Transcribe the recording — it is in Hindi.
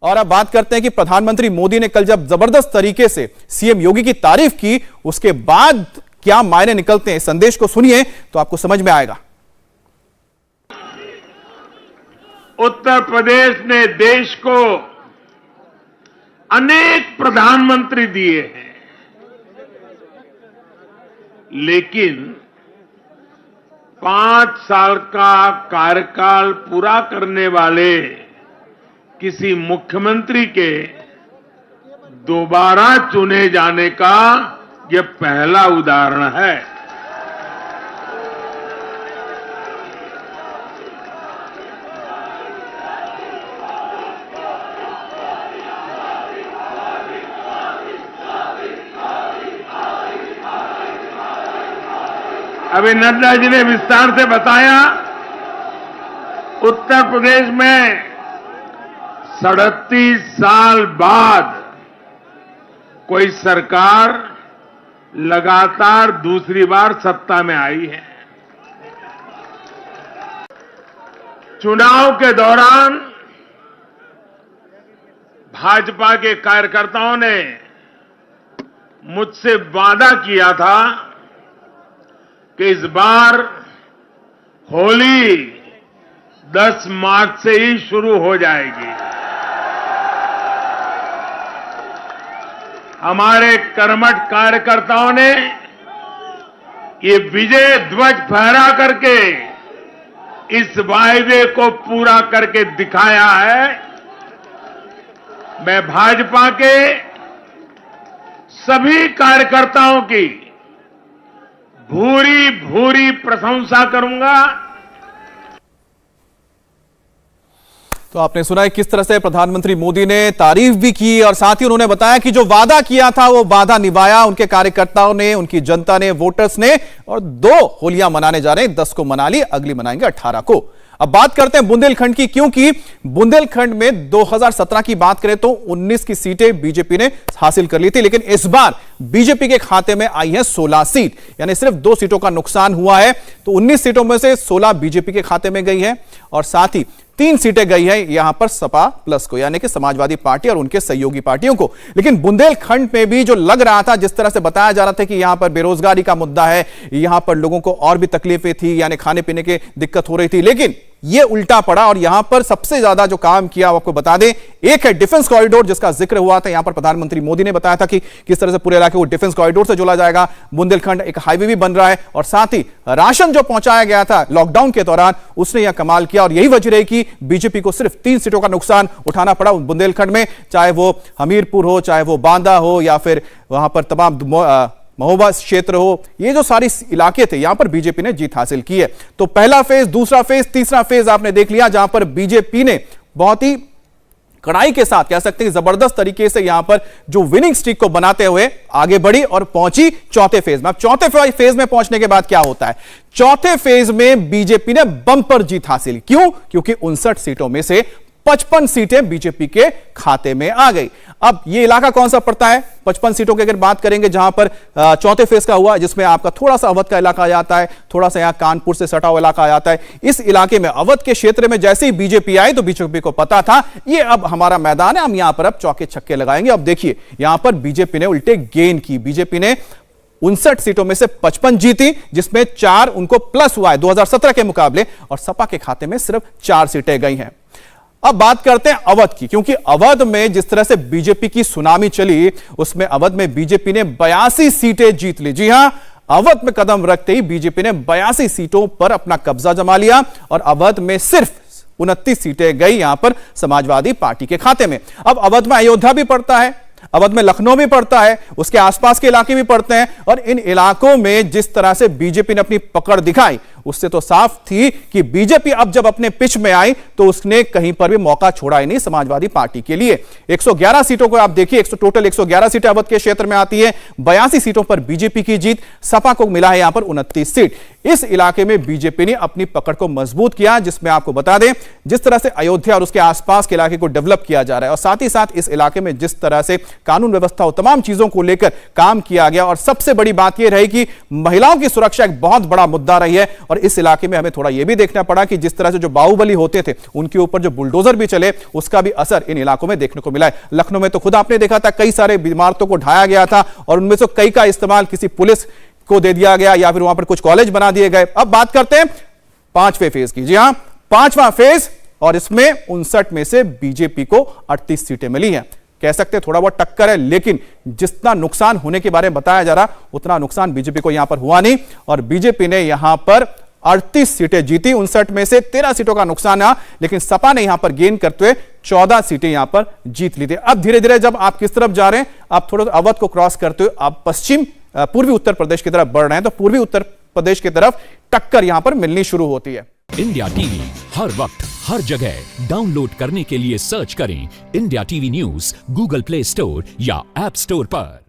और अब बात करते हैं कि प्रधानमंत्री मोदी ने कल जब जबरदस्त तरीके से सीएम योगी की तारीफ की, उसके बाद क्या मायने निकलते हैं, संदेश को सुनिए तो आपको समझ में आएगा। उत्तर प्रदेश ने देश को अनेक प्रधानमंत्री दिए हैं, लेकिन 5 साल का कार्यकाल पूरा करने वाले किसी मुख्यमंत्री के दोबारा चुने जाने का यह पहला उदाहरण है। अभी नड्डा जी ने विस्तार से बताया, उत्तर प्रदेश में 37 साल बाद कोई सरकार लगातार दूसरी बार सत्ता में आई है। चुनाव के दौरान भाजपा के कार्यकर्ताओं ने मुझसे वादा किया था कि इस बार होली 10 मार्च से ही शुरू हो जाएगी। हमारे कर्मठ कार्यकर्ताओं ने ये विजय ध्वज फहरा करके इस वायदे को पूरा करके दिखाया है। मैं भाजपा के सभी कार्यकर्ताओं की भूरी भूरी प्रशंसा करूंगा। तो आपने सुना है किस तरह से प्रधानमंत्री मोदी ने तारीफ भी की और साथ ही उन्होंने बताया कि जो वादा किया था वो वादा निभाया उनके कार्यकर्ताओं ने, उनकी जनता ने, वोटर्स ने। और 2 होलियां मनाने जा रहे हैं, 10 को मना ली, अगली मनाएंगे 18 को। अब बात करते हैं बुंदेलखंड की, क्योंकि बुंदेलखंड में 2017 की बात करें तो 19 की सीटें बीजेपी ने हासिल कर ली थी, लेकिन इस बार बीजेपी के खाते में आई है 16 सीट, यानी सिर्फ 2 सीटों का नुकसान हुआ है। तो 19 सीटों में से 16 बीजेपी के खाते में गई है और साथ ही 3 सीटें गई है यहां पर सपा प्लस को, यानी कि समाजवादी पार्टी और उनके सहयोगी पार्टियों को। लेकिन बुंदेलखंड में भी जो लग रहा था, जिस तरह से बताया जा रहा था कि यहां पर बेरोजगारी का मुद्दा है, यहां पर लोगों को और भी तकलीफें थी, यानी खाने पीने की दिक्कत हो रही थी, लेकिन यह उल्टा पड़ा। और यहां पर सबसे ज्यादा जो काम किया आपको बता दें, एक है डिफेंस कॉरिडोर जिसका जिक्र हुआ था। यहां पर प्रधानमंत्री मोदी ने बताया था कि किस तरह से पूरे इलाके को डिफेंस कॉरिडोर से जोड़ा जाएगा। बुंदेलखंड एक हाईवे भी बन रहा है और साथ ही राशन जो पहुंचाया गया था लॉकडाउन के दौरान, उसने यह कमाल किया। और यही वजह रही कि बीजेपी को सिर्फ 3 सीटों का नुकसान उठाना पड़ा बुंदेलखंड में, चाहे वो हमीरपुर हो, चाहे वो बांदा हो, या फिर वहां पर तमाम महोबा क्षेत्र हो। ये जो सारी इलाके थे यहां पर बीजेपी ने जीत हासिल की है। तो पहला फेज, दूसरा फेज, तीसरा फेज आपने देख लिया, जहां पर बीजेपी ने बहुत ही कड़ाई के साथ, कह सकते हैं जबरदस्त तरीके से यहां पर जो विनिंग स्ट्रीक को बनाते हुए आगे बढ़ी और पहुंची चौथे फेज में। अब चौथे फेज में पहुंचने के बाद क्या होता है? चौथे फेज में बीजेपी ने बंपर जीत हासिल। क्यों? क्योंकि 59 सीटों में से 55 सीटें बीजेपी के खाते में आ गई। अब ये इलाका कौन सा पड़ता है? 55 सीटों की अगर बात करेंगे, जहां पर चौथे फेज का हुआ, जिसमें आपका थोड़ा सा अवध का इलाका आ जाता है, थोड़ा सा यहां कानपुर से सटा हुआ इलाका आ जाता है। इस इलाके में अवध के क्षेत्र में जैसे ही बीजेपी आई तो बीजेपी को पता था ये अब हमारा मैदान है, हम यहां पर अब चौके छक्के लगाएंगे। अब देखिए यहां पर बीजेपी ने उल्टे गेन की। बीजेपी ने 59 सीटों में से 55 जीती, जिसमें 4 उनको प्लस हुआ है 2017 के मुकाबले, और सपा के खाते में सिर्फ 4 सीटें गई हैं। अब बात करते हैं अवध की, क्योंकि अवध में जिस तरह से बीजेपी की सुनामी चली, उसमें अवध में बीजेपी ने 82 सीटें जीत ली। जी हां, अवध में कदम रखते ही बीजेपी ने 82 सीटों पर अपना कब्जा जमा लिया और अवध में सिर्फ 29 सीटें गई यहां पर समाजवादी पार्टी के खाते में। अब अवध में अयोध्या भी पड़ता है, अवध में लखनऊ भी पड़ता है, उसके आसपास के इलाके भी पड़ते हैं, और इन इलाकों में जिस तरह से बीजेपी ने अपनी पकड़ दिखाई, उससे तो साफ थी कि बीजेपी अब जब अपने पिच में आई तो उसने कहीं पर भी मौका छोड़ा ही नहीं समाजवादी पार्टी के लिए। 111 सीटों को आप देखिए, टोटल 111 सीटें अवध के क्षेत्र में आती है, 82 सीटों पर बीजेपी की जीत, सपा को मिला है यहां पर 29 सीट। इस इलाके में बीजेपी ने अपनी पकड़ को मजबूत किया, जिसमें आपको बता दें जिस तरह से अयोध्या और उसके आसपास के इलाके को डेवलप किया जा रहा है, और साथ ही साथ इस इलाके में जिस तरह से कानून व्यवस्था, तमाम चीजों को लेकर काम किया गया। और सबसे बड़ी बात यह रही कि महिलाओं की सुरक्षा एक बहुत बड़ा मुद्दा रही है। और इस इलाके में हमें थोड़ा यह भी देखना पड़ा कि जिस तरह से जो बाहुबली होते थे उनके ऊपर जो बुलडोजर भी चले, उसका भी असर इन इलाकों में देखने को मिला है। लखनऊ में तो खुद आपने देखा था, कई सारे इमारतों को ढाया गया था और उनमें से कई का इस्तेमाल किसी पुलिस को दे दिया गया या फिर वहां पर कुछ कॉलेज बना दिए गए। अब बात करते हैं 5वें फेज की। जी हां, 5वां फेज, और इसमें 59 में से बीजेपी को 38 सीटें मिली हैं। कह सकते हैं थोड़ा बहुत टक्कर है, लेकिन जितना नुकसान होने के बारे में बताया जा रहा, उतना नुकसान बीजेपी को यहां पर हुआ नहीं। और बीजेपी ने यहां पर 38 सीटें जीती, 59 में से 13 सीटों का नुकसान है, लेकिन सपा ने यहां पर गेन करते हुए 14 सीटें यहां पर जीत ली थी। अब धीरे धीरे जब आप किस तरफ जा रहे हैं, आप थोड़ा अवध को क्रॉस करते हुए आप पूर्वी उत्तर प्रदेश की तरफ बढ़ रहे हैं, तो पूर्वी उत्तर प्रदेश की तरफ टक्कर यहां पर मिलनी शुरू होती है। इंडिया टीवी हर वक्त हर जगह डाउनलोड करने के लिए सर्च करें India TV news Google play store या ऐप स्टोर पर।